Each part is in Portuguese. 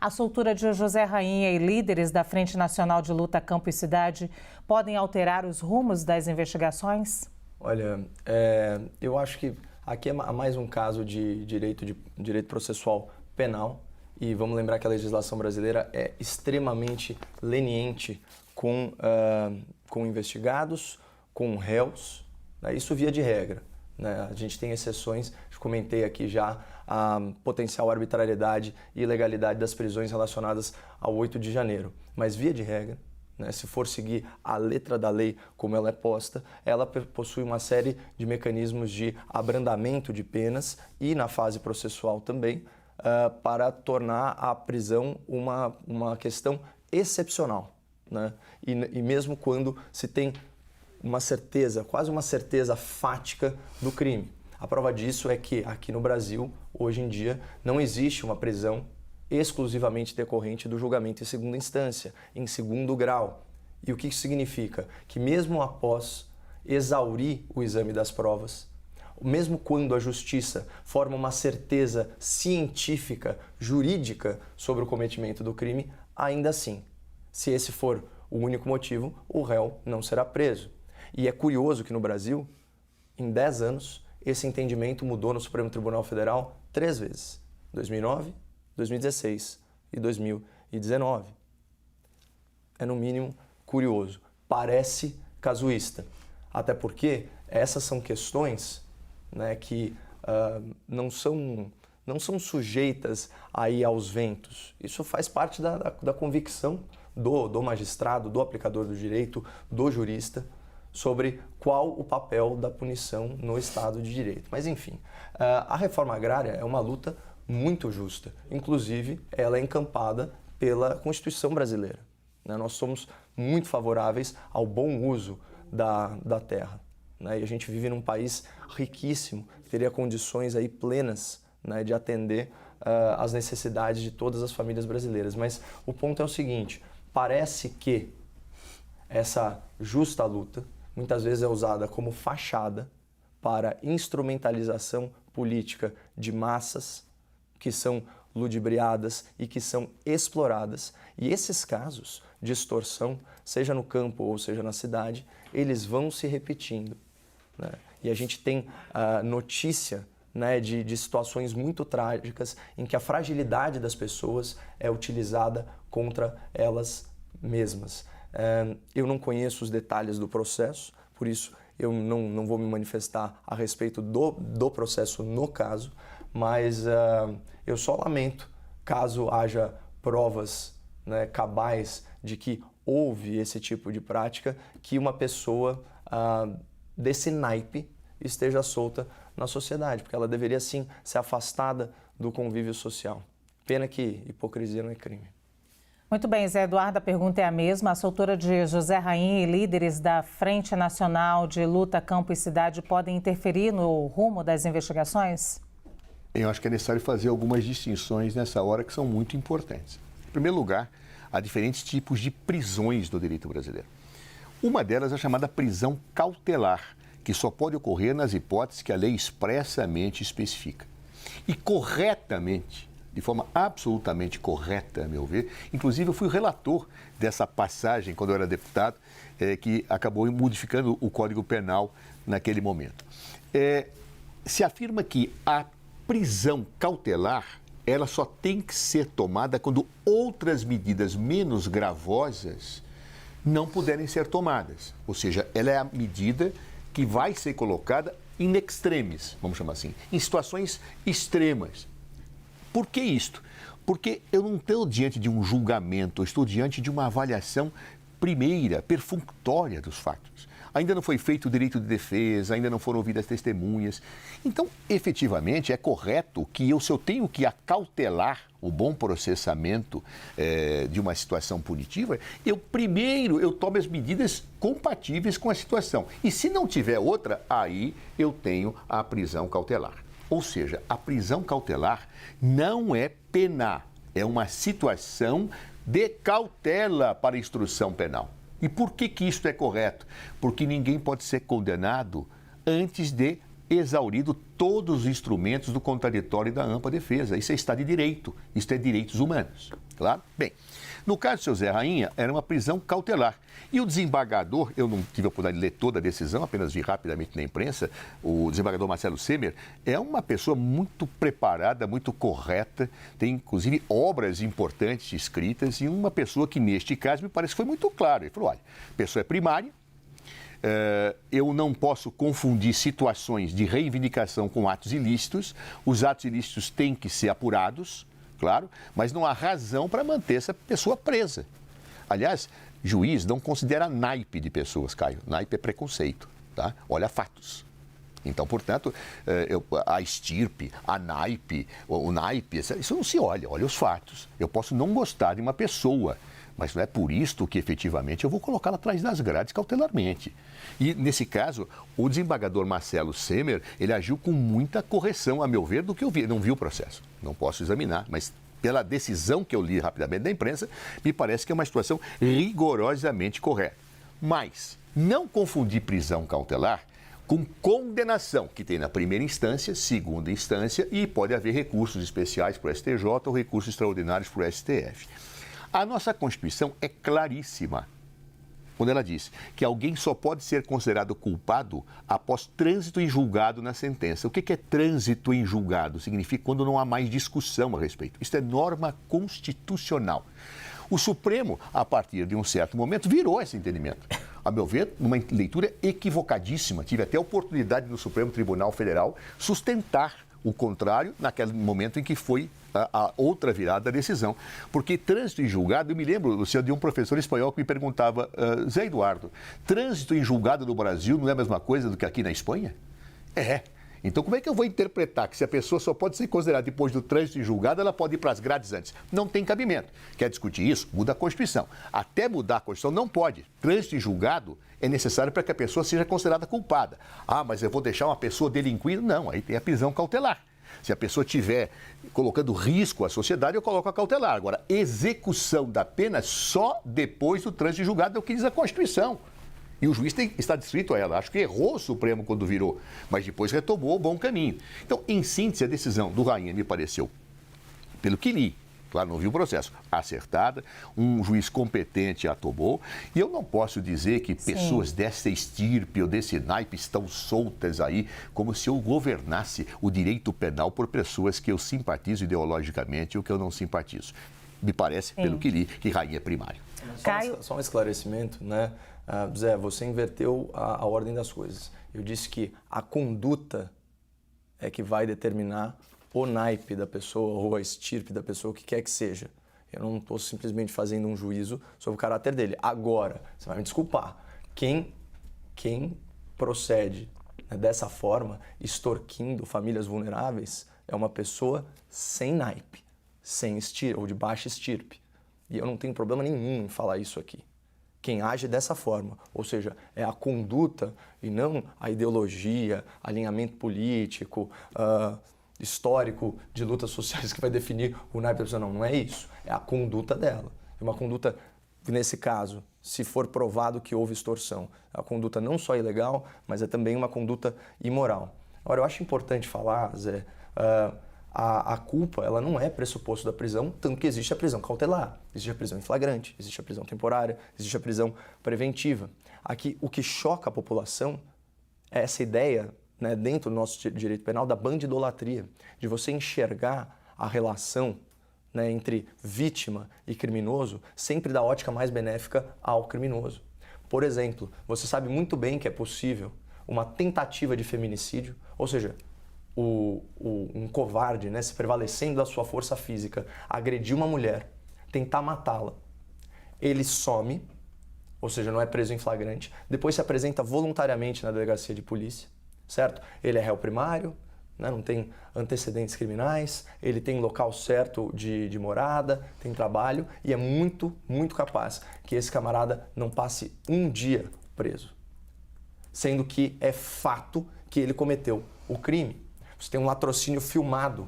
A soltura de José Rainha e líderes da Frente Nacional de Luta Campo e Cidade podem alterar os rumos das investigações? Olha, eu acho que aqui é mais um caso de direito processual penal. E vamos lembrar que a legislação brasileira é extremamente leniente com investigados, com réus, né? Isso via de regra, né? A gente tem exceções, comentei aqui já a potencial arbitrariedade e ilegalidade das prisões relacionadas ao 8 de janeiro. Mas via de regra, né, se for seguir a letra da lei como ela é posta, ela possui uma série de mecanismos de abrandamento de penas e na fase processual também, para tornar a prisão uma questão excepcional, né? E mesmo quando se tem uma certeza, quase uma certeza fática do crime. A prova disso é que aqui no Brasil, hoje em dia, não existe uma prisão exclusivamente decorrente do julgamento em segunda instância, em segundo grau. E o que isso significa? Que mesmo após exaurir o exame das provas, mesmo quando a justiça forma uma certeza científica, jurídica sobre o cometimento do crime, ainda assim, se esse for o único motivo, o réu não será preso. E é curioso que no Brasil, em 10 anos, esse entendimento mudou no Supremo Tribunal Federal 3 vezes: 2009, 2016 e 2019. É no mínimo curioso, parece casuísta, até porque essas são questões, né, que não são sujeitas aí aos ventos. Isso faz parte da convicção do magistrado, do aplicador do direito, do jurista, sobre qual o papel da punição no Estado de Direito. Mas enfim, a reforma agrária é uma luta muito justa. Inclusive, ela é encampada pela Constituição brasileira, né? Nós somos muito favoráveis ao bom uso da terra, né? E a gente vive num país riquíssimo, que teria condições aí plenas, né, de atender às necessidades de todas as famílias brasileiras. Mas o ponto é o seguinte: parece que essa justa luta muitas vezes é usada como fachada para instrumentalização política de massas que são ludibriadas e que são exploradas. E esses casos de extorsão, seja no campo ou seja na cidade, eles vão se repetindo, né? E a gente tem notícia, né, de situações muito trágicas em que a fragilidade das pessoas é utilizada contra elas mesmas. Eu não conheço os detalhes do processo, por isso eu não vou me manifestar a respeito do processo no caso, mas eu só lamento caso haja provas, né, cabais de que houve esse tipo de prática, que uma pessoa desse naipe esteja solta na sociedade, porque ela deveria sim ser afastada do convívio social. Pena que hipocrisia não é crime. Muito bem, Zé Eduardo, a pergunta é a mesma. A soltura de José Rainha e líderes da Frente Nacional de Luta Campo e Cidade podem interferir no rumo das investigações? Eu acho que é necessário fazer algumas distinções nessa hora que são muito importantes. Em primeiro lugar, há diferentes tipos de prisões no direito brasileiro. Uma delas é a chamada prisão cautelar, que só pode ocorrer nas hipóteses que a lei expressamente especifica. E corretamente, de forma absolutamente correta, a meu ver, inclusive eu fui relator dessa passagem quando eu era deputado, que acabou modificando o Código Penal naquele momento. Se afirma que a prisão cautelar, ela só tem que ser tomada quando outras medidas menos gravosas não puderem ser tomadas. Ou seja, ela é a medida que vai ser colocada in extremis, vamos chamar assim, em situações extremas. Por que isto? Porque eu não estou diante de um julgamento, eu estou diante de uma avaliação primeira, perfunctória dos fatos. Ainda não foi feito o direito de defesa, ainda não foram ouvidas testemunhas. Então, efetivamente, é correto que se eu tenho que acautelar o bom processamento de uma situação punitiva, eu tomo as medidas compatíveis com a situação. E se não tiver outra, aí eu tenho a prisão cautelar. Ou seja, a prisão cautelar não é pena, é uma situação de cautela para instrução penal. E por que isso é correto? Porque ninguém pode ser condenado antes de exaurido todos os instrumentos do contraditório e da ampla defesa. Isso é Estado de Direito, isso é direitos humanos, claro? Bem, no caso do seu Zé Rainha, era uma prisão cautelar. E o desembargador, eu não tive a oportunidade de ler toda a decisão, apenas vi rapidamente na imprensa, o desembargador Marcelo Semer é uma pessoa muito preparada, muito correta, tem inclusive obras importantes escritas e uma pessoa que neste caso me parece que foi muito claro. Ele falou, olha, a pessoa é primária, eu não posso confundir situações de reivindicação com atos ilícitos, os atos ilícitos têm que ser apurados, claro, mas não há razão para manter essa pessoa presa. Aliás, juiz não considera naipe de pessoas, Caio. Naipe é preconceito, tá? Olha fatos. Então, portanto, a estirpe, a naipe, o naipe, isso não se olha, olha os fatos. Eu posso não gostar de uma pessoa, mas não é por isto que efetivamente eu vou colocá-la atrás das grades cautelarmente. E, nesse caso, o desembargador Marcelo Semer, ele agiu com muita correção, a meu ver, do que eu vi. Não vi o processo, não posso examinar, mas pela decisão que eu li rapidamente da imprensa, me parece que é uma situação rigorosamente correta. Mas não confundir prisão cautelar com condenação, que tem na primeira instância, segunda instância, e pode haver recursos especiais para o STJ ou recursos extraordinários para o STF. A nossa Constituição é claríssima quando ela diz que alguém só pode ser considerado culpado após trânsito em julgado na sentença. O que é trânsito em julgado? Significa quando não há mais discussão a respeito. Isso é norma constitucional. O Supremo, a partir de um certo momento, virou esse entendimento. A meu ver, numa leitura equivocadíssima. Tive até a oportunidade no Supremo Tribunal Federal sustentar o contrário naquele momento em que foi a outra virada da decisão. Porque trânsito em julgado, eu me lembro, Luciano, de um professor espanhol que me perguntava, Zé Eduardo, trânsito em julgado no Brasil não é a mesma coisa do que aqui na Espanha? É. Então, como é que eu vou interpretar que se a pessoa só pode ser considerada depois do trânsito em julgado, ela pode ir para as grades antes? Não tem cabimento. Quer discutir isso? Muda a Constituição. Até mudar a Constituição não pode. Trânsito em julgado é necessário para que a pessoa seja considerada culpada. Ah, mas eu vou deixar uma pessoa delinquindo? Não, aí tem a prisão cautelar. Se a pessoa estiver colocando risco à sociedade, eu coloco a cautelar. Agora, execução da pena só depois do trânsito em julgado é o que diz a Constituição. E o juiz está distrito a ela. Acho que errou o Supremo quando virou, mas depois retomou o bom caminho. Então, em síntese, a decisão do Rainha me pareceu, pelo que li, claro, não vi o processo, acertada, um juiz competente a tomou, e eu não posso dizer que pessoas dessa estirpe ou desse naipe estão soltas aí, como se eu governasse o direito penal por pessoas que eu simpatizo ideologicamente ou que eu não simpatizo. Me parece, pelo que li, que Rainha é primário. Só um esclarecimento, né? Zé, você inverteu a ordem das coisas. Eu disse que a conduta é que vai determinar o naipe da pessoa ou a estirpe da pessoa, o que quer que seja. Eu não estou simplesmente fazendo um juízo sobre o caráter dele. Agora, você vai me desculpar, quem procede, né, dessa forma, extorquindo famílias vulneráveis, é uma pessoa sem naipe, sem estirpe ou de baixa estirpe. E eu não tenho problema nenhum em falar isso aqui. Quem age dessa forma, ou seja, é a conduta e não a ideologia, alinhamento político, histórico de lutas sociais que vai definir o naipe da pessoa. Não é isso. É a conduta dela. É uma conduta, nesse caso, se for provado que houve extorsão, é uma conduta não só ilegal, mas é também uma conduta imoral. Agora, eu acho importante falar, Zé, a culpa, ela não é pressuposto da prisão, tanto que existe a prisão cautelar, existe a prisão em flagrante, existe a prisão temporária, existe a prisão preventiva. Aqui, o que choca a população é essa ideia, né, dentro do nosso direito penal, da bandidolatria, de você enxergar a relação, né, entre vítima e criminoso sempre da ótica mais benéfica ao criminoso. Por exemplo, você sabe muito bem que é possível uma tentativa de feminicídio, ou seja, um covarde, né, se prevalecendo da sua força física, agredir uma mulher, tentar matá-la. Ele some, ou seja, não é preso em flagrante, depois se apresenta voluntariamente na delegacia de polícia, certo? Ele é réu primário, né, não tem antecedentes criminais, ele tem local certo de morada, tem trabalho e é muito, muito capaz que esse camarada não passe um dia preso, sendo que é fato que ele cometeu o crime. Você tem um latrocínio filmado,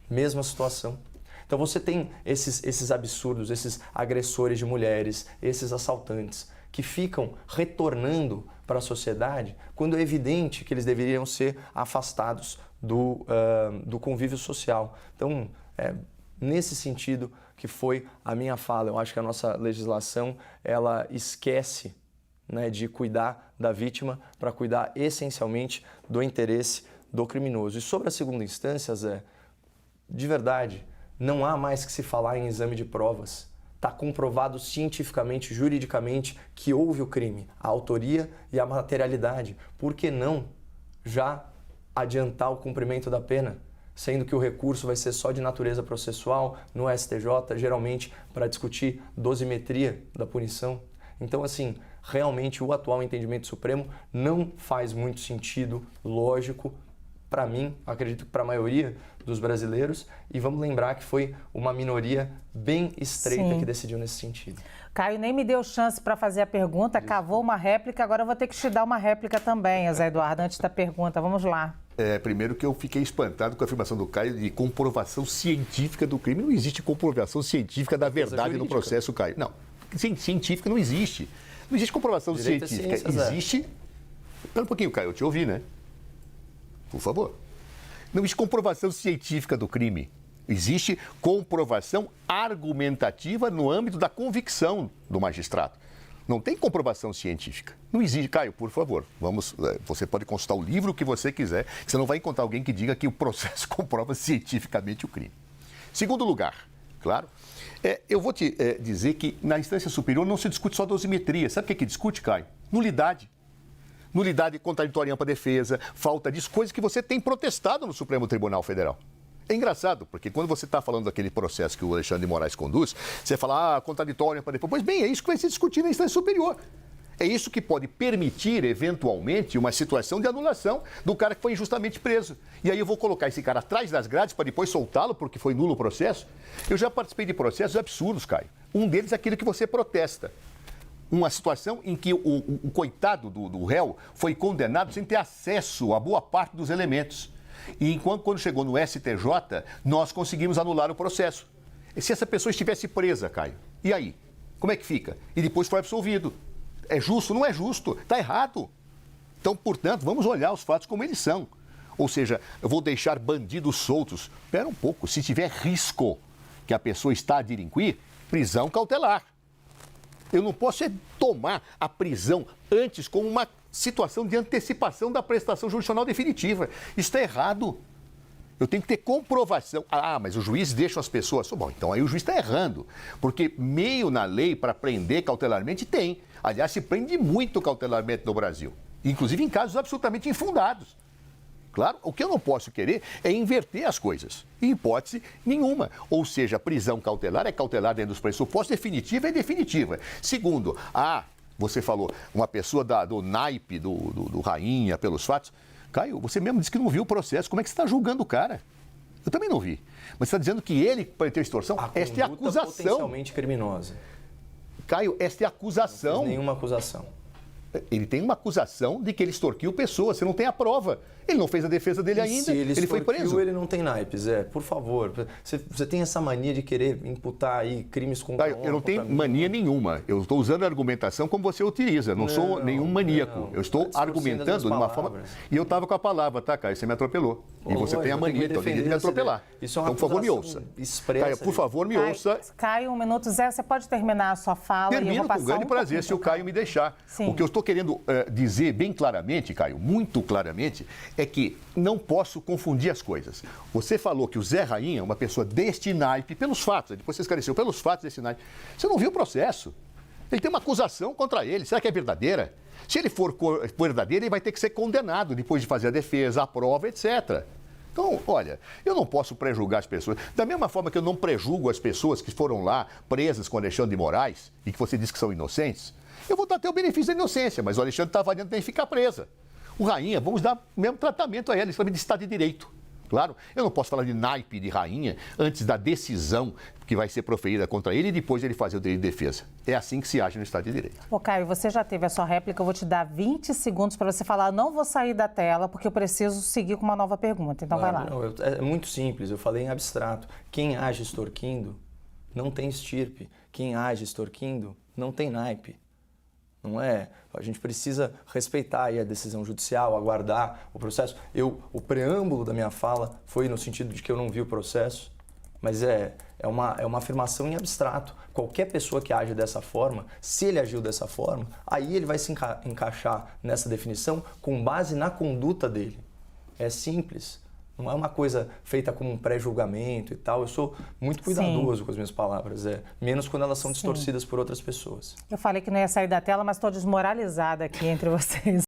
mesma situação. Então você tem esses absurdos, esses agressores de mulheres, esses assaltantes, que ficam retornando para a sociedade quando é evidente que eles deveriam ser afastados do convívio social. Então, nesse sentido que foi a minha fala, eu acho que a nossa legislação ela esquece, né, de cuidar da vítima para cuidar essencialmente do interesse do criminoso. E sobre a segunda instância, Zé, de verdade, não há mais que se falar em exame de provas. Está comprovado cientificamente, juridicamente, que houve o crime, a autoria e a materialidade. Por que não já adiantar o cumprimento da pena? Sendo que o recurso vai ser só de natureza processual no STJ, geralmente para discutir dosimetria da punição. Então, assim, realmente o atual entendimento supremo não faz muito sentido lógico para mim, acredito que para a maioria dos brasileiros, e vamos lembrar que foi uma minoria bem estreita Sim. que decidiu nesse sentido. Caio nem me deu chance para fazer a pergunta, cavou uma réplica, agora eu vou ter que te dar uma réplica também, Zé Eduardo, antes da pergunta. Vamos lá. Primeiro que eu fiquei espantado com a afirmação do Caio de comprovação científica do crime. Não existe comprovação científica da verdade no processo, Caio. Não, científica não existe. Não existe comprovação Direito científica. Ciências, existe... Espera um pouquinho, Caio, eu te ouvi, né? Por favor. Não existe comprovação científica do crime. Existe comprovação argumentativa no âmbito da convicção do magistrado. Não tem comprovação científica. Não existe. Caio, por favor, você pode consultar o livro que você quiser, que você não vai encontrar alguém que diga que o processo comprova cientificamente o crime. Segundo lugar, claro, eu vou te dizer que na instância superior não se discute só dosimetria. Sabe o que discute, Caio? Nulidade. Nulidade contraditória em ampla defesa, falta disso, coisas que você tem protestado no Supremo Tribunal Federal. É engraçado, porque quando você está falando daquele processo que o Alexandre de Moraes conduz, você fala, contraditório em ampla defesa. Pois bem, é isso que vai ser discutido na instância superior. É isso que pode permitir, eventualmente, uma situação de anulação do cara que foi injustamente preso. E aí eu vou colocar esse cara atrás das grades para depois soltá-lo porque foi nulo o processo. Eu já participei de processos absurdos, Caio. Um deles é aquele que você protesta. Uma situação em que o coitado do réu foi condenado sem ter acesso a boa parte dos elementos. E quando chegou no STJ, nós conseguimos anular o processo. E se essa pessoa estivesse presa, Caio, e aí? Como é que fica? E depois foi absolvido. É justo? Não é justo. Está errado. Então, portanto, vamos olhar os fatos como eles são. Ou seja, eu vou deixar bandidos soltos. Espera um pouco, se tiver risco que a pessoa está a delinquir, prisão cautelar. Eu não posso tomar a prisão antes como uma situação de antecipação da prestação jurisdicional definitiva. Isso está errado. Eu tenho que ter comprovação. Mas os juízes deixam as pessoas... Bom, então aí o juiz está errando. Porque meio na lei para prender cautelarmente tem. Aliás, se prende muito cautelarmente no Brasil. Inclusive em casos absolutamente infundados. Claro, o que eu não posso querer é inverter as coisas, em hipótese nenhuma. Ou seja, prisão cautelar é cautelar dentro dos pressupostos, definitiva é definitiva. Segundo, você falou, uma pessoa do naipe do Rainha, pelos fatos. Caio, você mesmo disse que não viu o processo, como é que você está julgando o cara? Eu também não vi. Mas você está dizendo que ele cometeu extorsão? Esta é a acusação. Potencialmente criminosa. Caio, esta é a acusação. Não fiz nenhuma acusação. Ele tem uma acusação de que ele extorquiu pessoas, você não tem a prova. Ele não fez a defesa dele ainda, ele foi preso. Ele não tem naipes, por favor. Você tem essa mania de querer imputar aí crimes contra Eu não tenho mania nenhuma. Eu estou usando a argumentação como você utiliza. Não sou nenhum maníaco. Eu estou argumentando de uma forma... E eu estava com a palavra, tá, Caio? Você me atropelou. E você tem a mania, então ninguém me atropelar. Isso é uma então, por favor, me ouça. Caio, por favor, me ouça. Caio, um minuto, Zé, você pode terminar a sua fala? Termino com grande prazer, se o Caio me deixar. Sim. O que eu estou querendo dizer bem claramente, Caio, muito claramente, é que não posso confundir as coisas. Você falou que o Zé Rainha é uma pessoa deste naipe, pelos fatos, depois você esclareceu, pelos fatos desse naipe. Você não viu o processo. Ele tem uma acusação contra ele. Será que é verdadeira? Se ele for verdadeiro, ele vai ter que ser condenado depois de fazer a defesa, a prova, etc. Então, olha, eu não posso prejulgar as pessoas. Da mesma forma que eu não prejulgo as pessoas que foram lá presas com Alexandre de Moraes e que você diz que são inocentes, eu vou dar até o benefício da inocência, mas o Alexandre está avaliando que tem que ficar presa. O Rainha, vamos dar o mesmo tratamento a ela, isso de Estado de Direito. Claro, eu não posso falar de naipe de Rainha antes da decisão que vai ser proferida contra ele e depois ele fazer o direito de defesa. É assim que se age no Estado de Direito. Ô, Caio, você já teve a sua réplica, eu vou te dar 20 segundos para você falar. Não vou sair da tela porque eu preciso seguir com uma nova pergunta, então vai lá. Não, é muito simples, eu falei em abstrato. Quem age extorquindo não tem estirpe. Quem age extorquindo não tem naipe. Não é? A gente precisa respeitar aí a decisão judicial, aguardar o processo. O preâmbulo da minha fala foi no sentido de que eu não vi o processo, mas é uma afirmação em abstrato. Qualquer pessoa que age dessa forma, se ele agiu dessa forma, aí ele vai se encaixar nessa definição com base na conduta dele. É simples. Não é uma coisa feita como um pré-julgamento e tal. Eu sou muito cuidadoso com as minhas palavras, menos quando elas são distorcidas por outras pessoas. Eu falei que não ia sair da tela, mas estou desmoralizada aqui entre vocês.